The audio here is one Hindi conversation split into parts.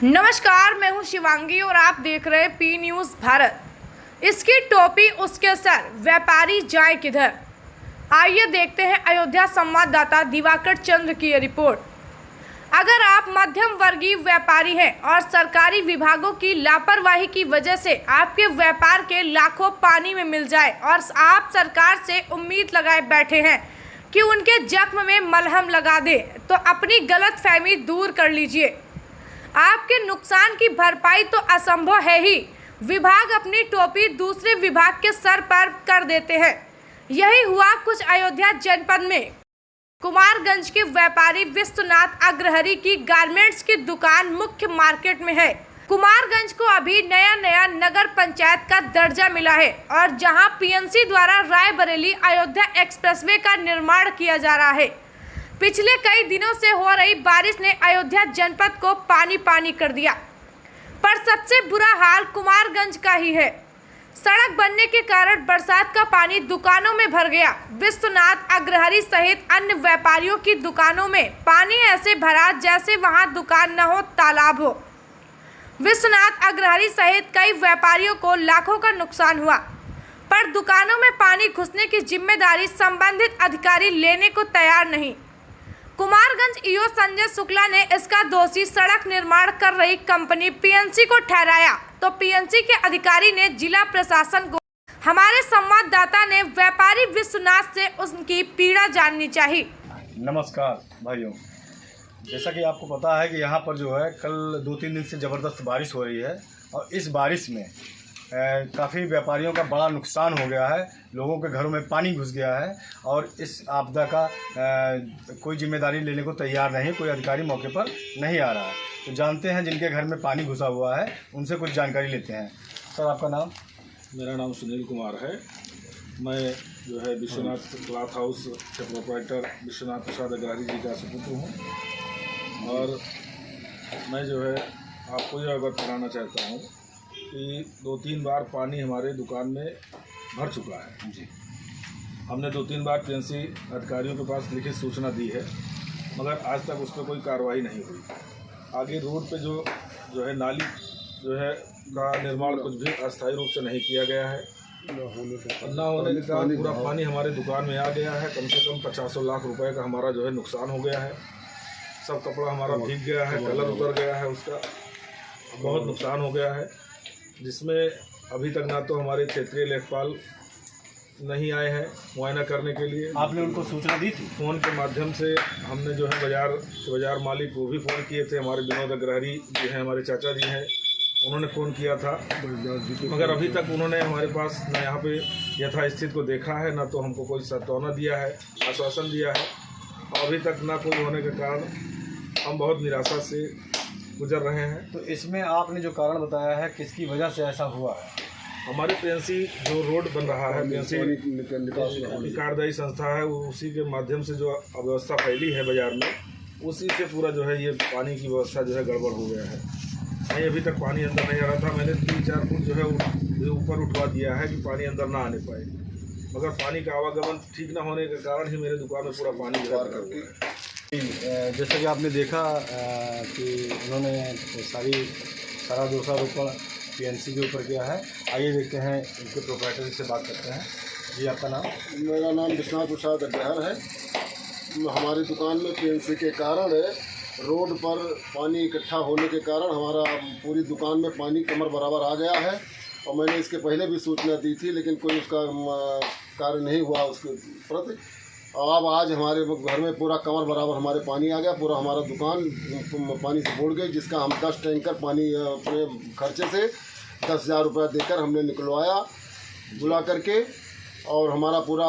नमस्कार, मैं हूं शिवांगी और आप देख रहे हैं पी न्यूज़ भारत। इसकी टोपी उसके सर, व्यापारी जाए किधर। आइए देखते हैं अयोध्या संवाददाता दिवाकर चंद्र की ये रिपोर्ट। अगर आप मध्यम वर्गीय व्यापारी हैं और सरकारी विभागों की लापरवाही की वजह से आपके व्यापार के लाखों पानी में मिल जाए और आप सरकार से उम्मीद लगाए बैठे हैं कि उनके जख्म में मलहम लगा दे, तो अपनी गलतफहमी दूर कर लीजिए। आपके नुकसान की भरपाई तो असंभव है ही, विभाग अपनी टोपी दूसरे विभाग के सर पर कर देते हैं। यही हुआ कुछ अयोध्या जनपद में। कुमारगंज के व्यापारी विश्वनाथ अग्रहरि की गारमेंट्स की दुकान मुख्य मार्केट में है। कुमारगंज को अभी नया नगर पंचायत का दर्जा मिला है और जहां पीएनसी द्वारा रायबरेली अयोध्या एक्सप्रेसवे का निर्माण किया जा रहा है। पिछले कई दिनों से हो रही बारिश ने अयोध्या जनपद को पानी कर दिया, पर सबसे बुरा हाल कुमारगंज का ही है। सड़क बनने के कारण बरसात का पानी दुकानों में भर गया। विश्वनाथ अग्रहरि सहित अन्य व्यापारियों की दुकानों में पानी ऐसे भरा जैसे वहां दुकान न हो, तालाब हो। विश्वनाथ अग्रहरि सहित कई व्यापारियों को लाखों का नुकसान हुआ, पर दुकानों में पानी घुसने की जिम्मेदारी संबंधित अधिकारी लेने को तैयार नहीं। कुमारगंज ईओ संजय शुक्ला ने इसका दोषी सड़क निर्माण कर रही कंपनी पीएनसी को ठहराया, तो पीएनसी के अधिकारी ने जिला प्रशासन को। हमारे संवाददाता ने व्यापारी विश्वनाथ से उनकी पीड़ा जाननी चाहिए। नमस्कार भाइयों, जैसा कि आपको पता है कि यहाँ पर जो है कल 2-3 दिन से ज़बरदस्त बारिश हो रही है और इस बारिश में काफ़ी व्यापारियों का बड़ा नुकसान हो गया है। लोगों के घरों में पानी घुस गया है और इस आपदा का कोई जिम्मेदारी लेने को तैयार नहीं, कोई अधिकारी मौके पर नहीं आ रहा है। तो जानते हैं जिनके घर में पानी घुसा हुआ है, उनसे कुछ जानकारी लेते हैं। सर, आपका नाम? मेरा नाम सुनील कुमार है। मैं जो है विश्वनाथ क्लॉथ हाउस के प्रोप्राइटर विश्वनाथ प्रसाद अग्रहरि जी का सुपुत्र हूँ और मैं जो है आपको यह अवगत कराना चाहता हूँ कि 2-3 बार पानी हमारे दुकान में भर चुका है जी। हमने 2-3 बार पीएनसी अधिकारियों के पास लिखित सूचना दी है, मगर आज तक उस पर कोई कार्रवाई नहीं हुई। आगे रोड पे जो है नाली जो है का निर्माण कुछ भी अस्थायी रूप से नहीं किया गया है। न होने के कारण पूरा पानी हमारे दुकान में आ गया है। कम से कम 50 लाख रुपए का हमारा जो है नुकसान हो गया है। सब कपड़ा हमारा भीग गया है, कलर उतर गया है, उसका बहुत नुकसान हो गया है, जिसमें अभी तक ना तो हमारे क्षेत्रीय लेखपाल नहीं आए हैं मुआयना करने के लिए। आपने उनको सूचना दी थी? फ़ोन के माध्यम से हमने जो है बाज़ार मालिक को भी फ़ोन किए थे। हमारे विनोद अग्रहरि जी हैं, हमारे चाचा जी हैं, उन्होंने फ़ोन किया था, मगर अभी तक उन्होंने हमारे पास न यहाँ पे यथास्थिति को देखा है, ना तो हमको कोई सांत्वना दिया है, आश्वासन दिया है। और अभी तक ना कोई होने के कारण हम बहुत निराशा से गुजर रहे हैं। तो इसमें आपने जो कारण बताया है, किसकी वजह से ऐसा हुआ है? हमारे पीएनसी जो रोड बन रहा है, पीएनसी कार्यदायी संस्था है, उसी के माध्यम से जो अव्यवस्था फैली है बाज़ार में, उसी से पूरा जो है ये पानी की व्यवस्था जो है गड़बड़ हो गया है। नहीं, अभी तक पानी अंदर नहीं आ रहा था। मैंने 3-4 फुट जो है ऊपर उठवा दिया है कि पानी अंदर ना आने पाए, मगर पानी का आवागमन ठीक ना होने के कारण ही मेरे दुकान में पूरा पानी भर कर गया है। जैसा कि आपने देखा कि उन्होंने सारा दोषारोपण पीएनसी के ऊपर किया है। आइए देखते हैं इनके प्रोप्राइटर से बात करते हैं। जी, आपका नाम? मेरा नाम विश्वनाथ प्रसाद अग्रहरि है। हमारी दुकान में पीएनसी के कारण रोड पर पानी इकट्ठा होने के कारण हमारा पूरी दुकान में पानी कमर बराबर आ गया है और मैंने इसके पहले भी सूचना दी थी, लेकिन कोई उसका कार्य नहीं हुआ उसके प्रति। अब आज हमारे घर में पूरा कमर बराबर हमारे पानी आ गया, पूरा हमारा दुकान पानी से बुड़ गई, जिसका हम 10 टैंकर पानी अपने खर्चे से 10,000 रुपये देकर हमने निकलवाया बुला करके। और हमारा पूरा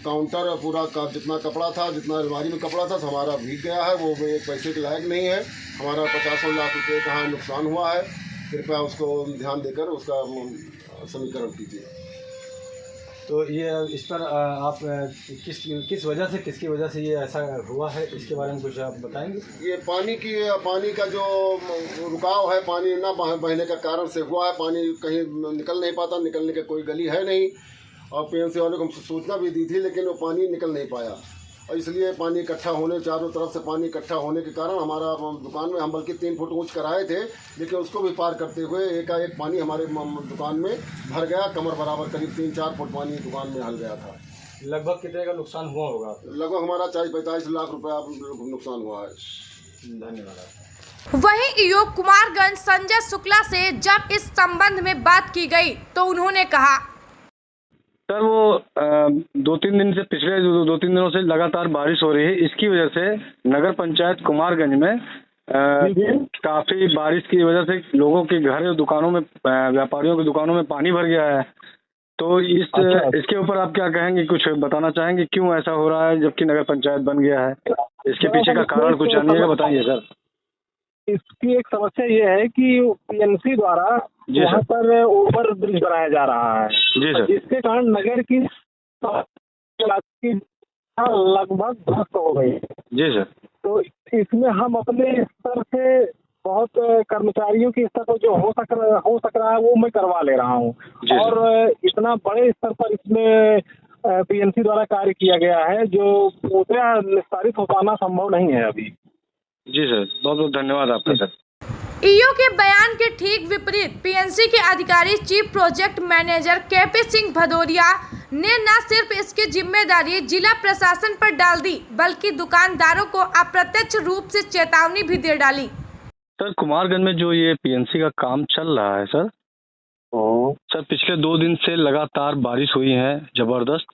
काउंटर पूरा जितना कपड़ा था, जितना अलमारी में कपड़ा था, हमारा भीग गया है। वो एक पैसे के लायक नहीं है। हमारा 50 लाख रुपये का नुकसान हुआ है। कृपया उसको ध्यान देकर उसका समीकरण कीजिए। तो ये इस पर आप किस वजह से, किसकी वजह से ये ऐसा हुआ है, इसके बारे में कुछ आप बताएंगे? ये पानी का जो रुकाव है, पानी ना बहने का कारण से हुआ है। पानी कहीं निकल नहीं पाता, निकलने की कोई गली है नहीं। और पीएनसी वाले को सूचना भी दी थी, लेकिन वो पानी निकल नहीं पाया। और इसलिए पानी इकट्ठा होने, चारों तरफ से पानी इकट्ठा होने के कारण हमारा दुकान में, हम बल्कि 3 फुट ऊंच कराए थे, लेकिन उसको भी पार करते हुए एकाएक पानी हमारे दुकान में भर गया। कमर बराबर करीब 3-4 फुट पानी दुकान में हल गया था। लगभग कितने का नुकसान हुआ होगा? लगभग हमारा 40-45 लाख रुपया नुकसान हुआ है। धन्यवाद। वहीं योग कुमारगंज संजय शुक्ला से जब इस संबंध में बात की गई तो उन्होंने कहा, सर वो 2-3 दिन से, पिछले 2-3 दिनों से लगातार बारिश हो रही है। इसकी वजह से नगर पंचायत कुमारगंज में काफी बारिश की वजह से लोगों के घर, दुकानों में, व्यापारियों की दुकानों में पानी भर गया है। तो इसके ऊपर आप क्या कहेंगे, कुछ बताना चाहेंगे क्यों ऐसा हो रहा है जबकि नगर पंचायत बन गया है? इसके पीछे का कारण कुछ जानिएगा, बताइए सर। इसकी एक समस्या ये है कि पीएनसी द्वारा यहाँ पर ओवर ब्रिज बनाया जा रहा है, जी सर, जिसके कारण नगर की लगभग ध्वस्त हो गई। जी सर। तो इसमें हम अपने स्तर से बहुत कर्मचारियों के स्तर पर जो हो सक रहा है वो मैं करवा ले रहा हूँ, और इतना बड़े स्तर पर इसमें पीएनसी द्वारा कार्य किया गया है जो पूरा निस्तारित हो पाना संभव नहीं है अभी। जी सर, बहुत बहुत धन्यवाद आपका सर। ईओ के बयान के ठीक विपरीत पीएनसी के अधिकारी chief project manager KP Singh Bhadauria ने न सिर्फ इसकी जिम्मेदारी जिला प्रशासन पर डाल दी, बल्कि दुकानदारों को अप्रत्यक्ष रूप से चेतावनी भी दे डाली। सर, कुमारगंज में जो ये पीएनसी का काम चल रहा है सर, पिछले 2 दिन से लगातार बारिश हुई है जबरदस्त।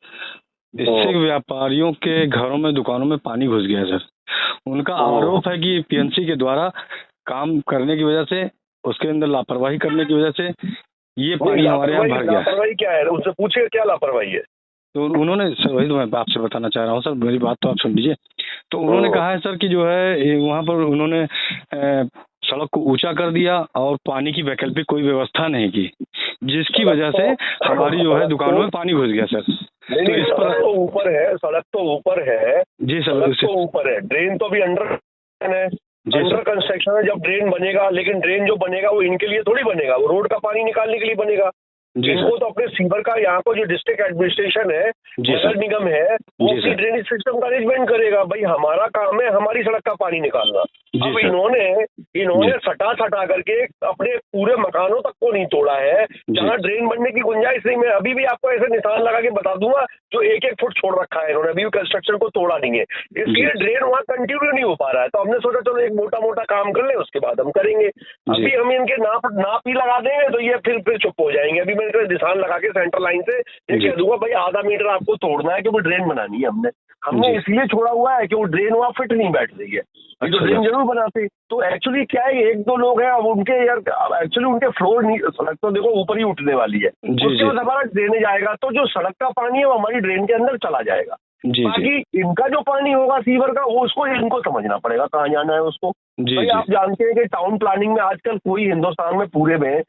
इससे व्यापारियों के घरों में, दुकानों में पानी घुस गया है सर। उनका आरोप है कि पीएनसी के द्वारा काम करने की वजह से, उसके अंदर लापरवाही करने की वजह से ये पानी हमारे यहाँ भर गया है। लापरवाही क्या है, उनसे पूछिए क्या लापरवाही है। तो उन्होंने सर, वही तो मैं आपसे बताना चाह रहा हूँ सर, मेरी बात तो आप सुन लीजिए। तो उन्होंने कहा है सर कि जो है वहाँ पर उन्होंने सड़क को ऊंचा कर दिया और पानी की वैकल्पिक कोई व्यवस्था नहीं की, जिसकी वजह से हमारी जो है दुकानों में पानी घुस गया सर। नहीं, इस पर तो ऊपर है, सड़क तो ऊपर है जी सर, सड़क तो ऊपर है, ड्रेन तो अभी अंडर है, अंडर कंस्ट्रक्शन है। जब ड्रेन बनेगा, लेकिन ड्रेन जो बनेगा वो इनके लिए थोड़ी बनेगा, वो रोड का पानी निकालने के लिए बनेगा। इनको तो अपने सीवर का, यहाँ को जो डिस्ट्रिक्ट एडमिनिस्ट्रेशन है, नगर निगम है, वो अपनी ड्रेनेज सिस्टम का अरेंजमेंट करेगा। भाई हमारा काम है हमारी सड़क का पानी निकालना। अब इन्होंने सटा करके अपने पूरे मकानों तक को नहीं तोड़ा है, जहाँ ड्रेन बनने की गुंजाइश नहीं। मैं अभी भी आपको ऐसे निशान लगा के बता दूंगा जो 1-1 फुट छोड़ रखा है इन्होंने, अभी भी कंस्ट्रक्शन को तोड़ा नहीं है, इसलिए ड्रेन वहाँ कंटिन्यू नहीं हो पा रहा है। तो हमने सोचा चलो एक मोटा काम कर ले, उसके बाद हम करेंगे। अभी हम इनके नाप ही लगा देंगे तो ये फिर चुप हो जाएंगे। अभी मैंने निशान लगा के सेंटर लाइन से ये कह दूंगा भाई आधा मीटर आपको तोड़ना है, क्योंकि ड्रेन बनानी है। हमने इसलिए छोड़ा हुआ है कि वो ड्रेन वहाँ फिट नहीं बैठ रही है, तो ड्रेन जरूर बनाते। तो एक्चुअली क्या है, 1-2 लोग हैं, अब उनके यार एक्चुअली उनके फ्लोर नहीं, सड़क तो देखो ऊपर ही उठने वाली है, उसके बाद हमारा ड्रेनेज आएगा तो जो सड़क का पानी है वो हमारी ड्रेन के अंदर चला जाएगा। बाकी इनका जो पानी होगा सीवर का, वो उसको इनको समझना पड़ेगा कहाँ जाना है उसको। भाई आप जानते हैं कि टाउन प्लानिंग में आजकल कोई हिंदुस्तान में पूरे में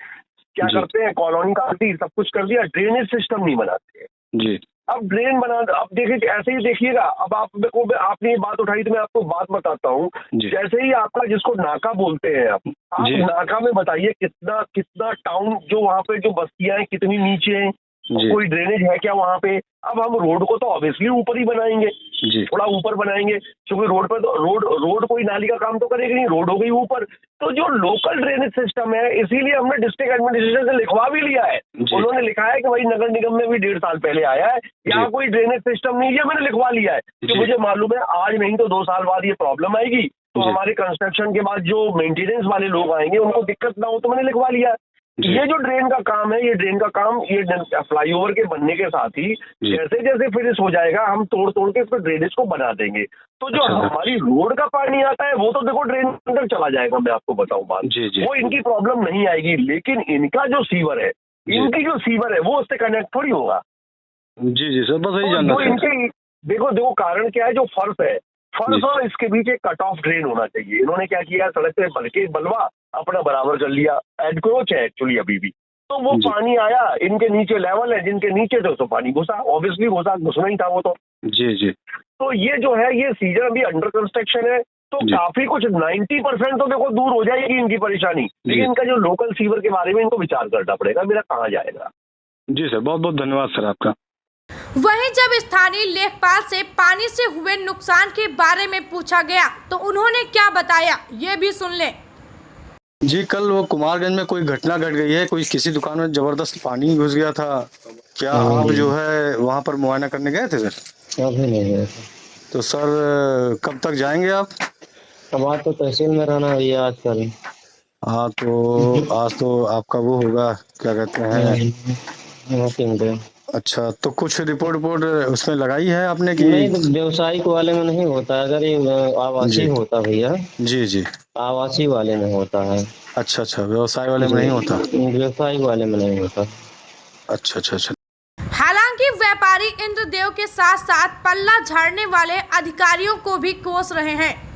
क्या करते हैं, कॉलोनी काटी, सब कुछ कर दिया, ड्रेनेज सिस्टम नहीं बनाते हैं। अब ड्रेन बना, अब देखिए ऐसे ही देखिएगा। अब आपने ये बात उठाई तो मैं आपको बात बताता हूँ। जैसे ही आपका जिसको नाका बोलते हैं आप नाका में बताइए कितना टाउन जो वहाँ पे जो बस्तियां हैं कितनी नीचे हैं, कोई ड्रेनेज है क्या वहाँ पे। अब हम रोड को तो ऑब्वियसली ऊपर ही बनाएंगे, थोड़ा ऊपर बनाएंगे, क्योंकि रोड पे तो रोड कोई नाली का काम तो करेगी नहीं, रोड हो गई ऊपर। तो जो लोकल ड्रेनेज सिस्टम है, इसीलिए हमने डिस्ट्रिक्ट एडमिनिस्ट्रेशन से लिखवा भी लिया है। उन्होंने लिखा है कि भाई नगर निगम में भी 1.5 साल पहले आया है, यहाँ कोई ड्रेनेज सिस्टम नहीं है, मैंने लिखवा लिया है। तो मुझे मालूम है आज नहीं तो 2 साल बाद ये प्रॉब्लम आएगी, तो हमारे कंस्ट्रक्शन के बाद जो मेंटेनेंस वाले लोग आएंगे उनको दिक्कत ना हो, तो मैंने लिखवा लिया है। ये जो ड्रेन का काम है, ये फ्लाईओवर के बनने के साथ ही जैसे जैसे फिनिश हो जाएगा हम तोड़ के इसको ड्रेनेज को बना देंगे। तो जो हमारी रोड का पानी आता है वो तो देखो ड्रेन के अंदर चला जाएगा, मैं आपको बताऊं बात, वो इनकी प्रॉब्लम नहीं आएगी। लेकिन इनका जो सीवर है, इनकी जो सीवर है वो उससे कनेक्ट थोड़ी होगा। जी सर, बस यही जानना है। देखो कारण क्या है, जो फर्श है, फर्श और इसके बीच एक कट ऑफ ड्रेन होना चाहिए। इन्होंने क्या किया, सड़क पे बलवा अपना बराबर कर लिया, एनक्रोच है एक्चुअली अभी भी। तो वो पानी आया, इनके नीचे लेवल है, जिनके नीचे तो पानी घुसा, ऑब्वियसली घुसना ही था वो तो। जी तो ये जो है, ये सीजन अभी अंडर कंस्ट्रक्शन है, तो काफी कुछ 90% तो देखो दूर हो जाएगी इनकी परेशानी। लेकिन इनका जो लोकल सीवर के बारे में इनको विचार करना पड़ेगा, मेरा कहाँ जाएगा। जी सर, बहुत बहुत धन्यवाद सर आपका। वहीं जब स्थानीय लेखपाल से पानी से हुए नुकसान के बारे में पूछा गया तो उन्होंने क्या बताया, ये भी सुन लें। जी, कल वो कुमारगंज में कोई घटना घट गई है, कोई किसी दुकान में जबरदस्त पानी घुस गया था। क्या आप जो है वहाँ पर मुआयना करने गए थे सर? अभी नहीं गए थे। तो सर कब तक जाएंगे आप? अब आज तो तहसील में रहना है आजकल। हाँ, तो आज तो आपका वो होगा, क्या कहते हैं, अच्छा, तो कुछ रिपोर्ट उसमें लगाई है आपने कि नहीं? तो व्यवसायिक वाले में नहीं होता, अगर ये आवासीय होता भैया। जी जी, आवासीय वाले में होता है। अच्छा अच्छा, व्यवसाय वाले में नहीं होता? व्यवसायिक वाले में नहीं होता। अच्छा अच्छा अच्छा। हालांकि व्यापारी इंद्रदेव के साथ साथ पल्ला झाड़ने वाले अधिकारियों को भी कोस रहे हैं।